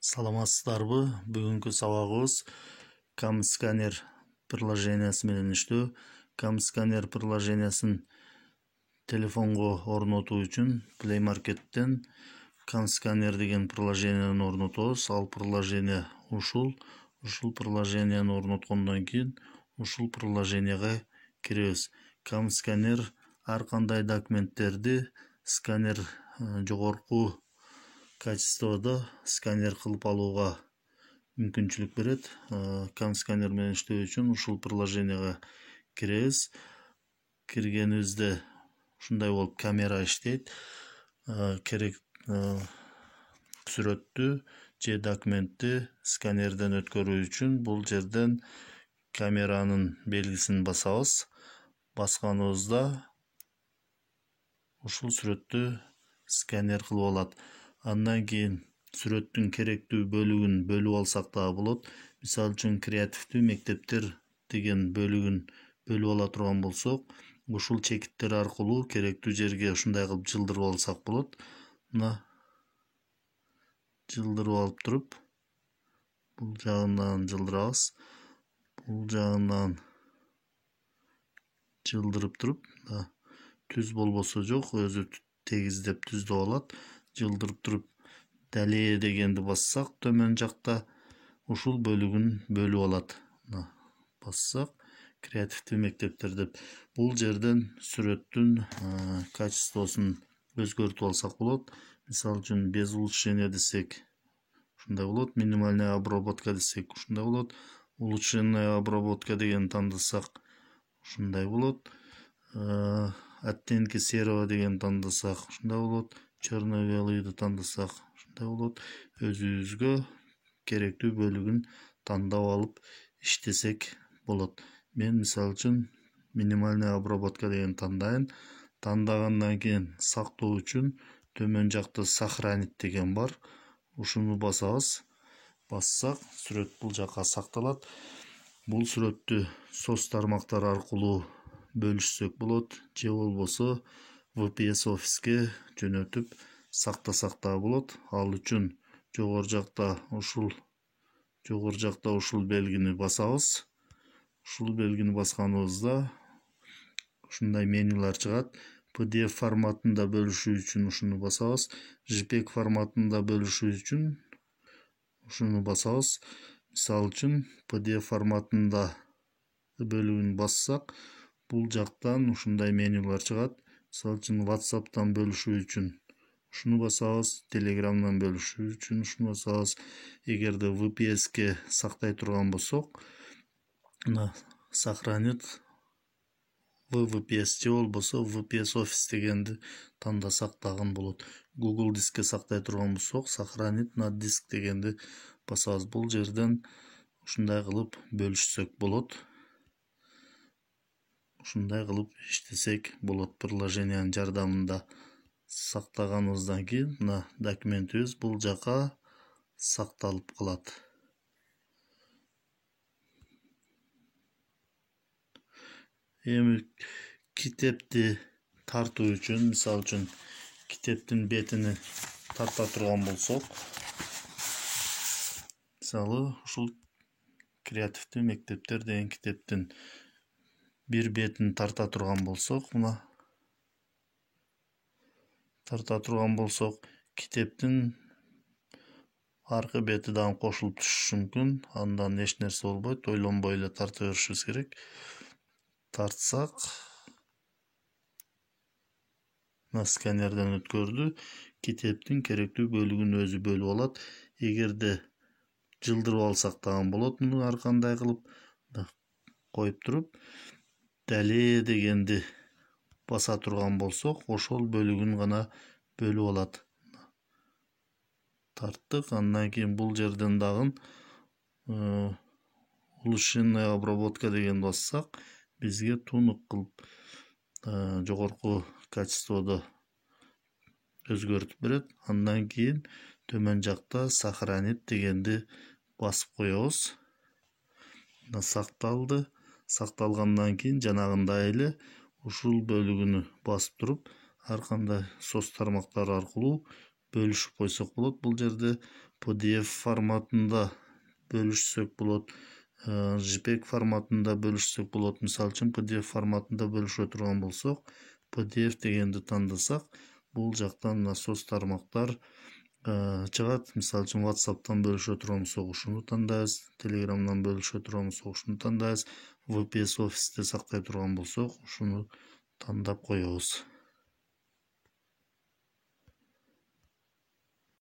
Саламатсыздарбы? Бүгүнкү сабагыбыз CamScanner приложениясы менен иштөө. CamScanner приложениясын телефонго орнотуу үчүн Play Market'тен CamScanner деген приложенияны орнотобуз. Ал приложение ушул приложенияны орноткондон кийин ушул приложенияга киребиз. CamScanner ар кандай документтерди сканер жогорку качестводо сканер кылып алууга мүмкүнчүлүк берет. CamScanner менен иштөө үчүн ушул приложенияга киребиз. Киргенибизде ушундай болуп камера иштейт. Керек сүрөттү же документти сканерден өткөрүү үчүн бул жерден камеранын белгисин басабыз. Басканыбызда ушул сүрөттү сканер кылып алат. Андан кийин сүрөттүн керектүү бөлүгүн бөлүп алсак дагы болот. Мисалы үчүн креативдүү мектептер деген бөлүгүн бөлүп ала турган болсок, ушул чекиттер аркылуу керектүү жерге ушундай кылып жылдырып алсак болот. Мына жылдырып алып туруп, бул жагынан жылдырабыз. Бул жагынан жылдырып туруп, түз болбосо жок, өзү тегиздеп түздүп алат. Жылдырып туруп далее дегенди бассак, төмөн жакта ушул бөлүгүн бөлүп алат. Бассак, креативдүү мектептер деп. Бул жерден сүрөттүн качествосун өзгөртүп алсак болот. Мисалы үчүн без улучшения десек ушундай болот. Минимальная обработка десек ушундай болот. Улучшенная обработка деген тандасак ушундай болот. Оттенки серого деген тандасак ушундай болот. Черно-белыйды тандасак ушундай болот. Өзүбүзгө керектүү бөлүгүн тандап алып иштесек болот. Мен мисалы үчүн минимальная обработка деген тандайын. Тандагандан кийин сактоо үчүн төмөн жакта сохранить деген бар. Ушуну басабыз. Бассак, сүрөт бул жакка сакталат. Бул сүрөттү соц тармактар аркылуу бөлүшсөк болот, же болбосо VPS офиске жөнөтүп сактасак да болот. Ал үчүн жогору жакта ушул белгини басабыз. Ушул белгини басканыбызда ушундай менюлар чыгат. PDF форматында бөлүшүү үчүн ушуну басабыз. JPEG форматында бөлүшүү үчүн ушуну басабыз. Мисалы үчүн PDF форматында бөлүгүн бассак, бул жактан ушундай менюлар чыгат. Мисалы үчүн WhatsApp'тан бөлүшүү үчүн ушуну басабыз. Telegram'дан бөлүшүү үчүн ушуну басабыз. Эгерде VPS'ке сактай турган болсок, сохранить VPS же болбосо VPS офис дегенди тандасак дагы болот. Google дискке сактай турган болсок, сохранить на диск дегенди басабыз. Бул жерден ушундай кылып бөлүшсөк болот. Ушундай кылып иштесек болот. Приложениянын жардамында сактаганыбыздан кийин мына документибиз бул жака сакталып калат. Эми китепти тартуу үчүн, мисалы үчүн китептин бетини тарта турган болсок, мисалы ушул креативдүү мектептер деген китептин бир бетин тарта турган болсок, мына тарта турган болсок, китептин аркы бети дагы кошулуп түшүшү мүмкүн. Андан эч нерсе болбойт. Ойлонбой эле тарта беришибиз керек. Тартсак, сканерден өткөрдү. Китептин керектүү бөлүгүн өзү бөлүп алат. Эгерде жылдырып алсак дагы болот. Муну ар кандай кылып коюп туруп, далее дегенди баса турган болсок, ошол бөлүгүн гана бөлүп алат. Тарттык. Андан кийин бул жерден дагы улучшенная обработка деген бассак, бизге тунук кылып жогорку качестводо өзгөртүп берет. Андан кийин төмөн жакта сохранить дегенди басып коебуз. Сакталды. Сакталгандан кийин жанагындай эле ушул бөлүгүнү басып туруп, ар кандай соц тармактар аркылуу бөлүшүп койсок болот. Бул жерде PDF форматында бөлүшсөк болот, JPEG форматында бөлүшсөк болот. Мисалы үчүн PDF форматында бөлүшө турган болсок, PDF дегенди тандасак, бул жактан насос тармактар чыгат. Мисалы үчүн WhatsApp'тан бөлүшө турган болсок, ушуну тандайбыз. Telegram'дан бөлүшө турган болсок, ушуну тандайбыз. VPS офисте сактай турган болсок, ушуну тандап коебуз.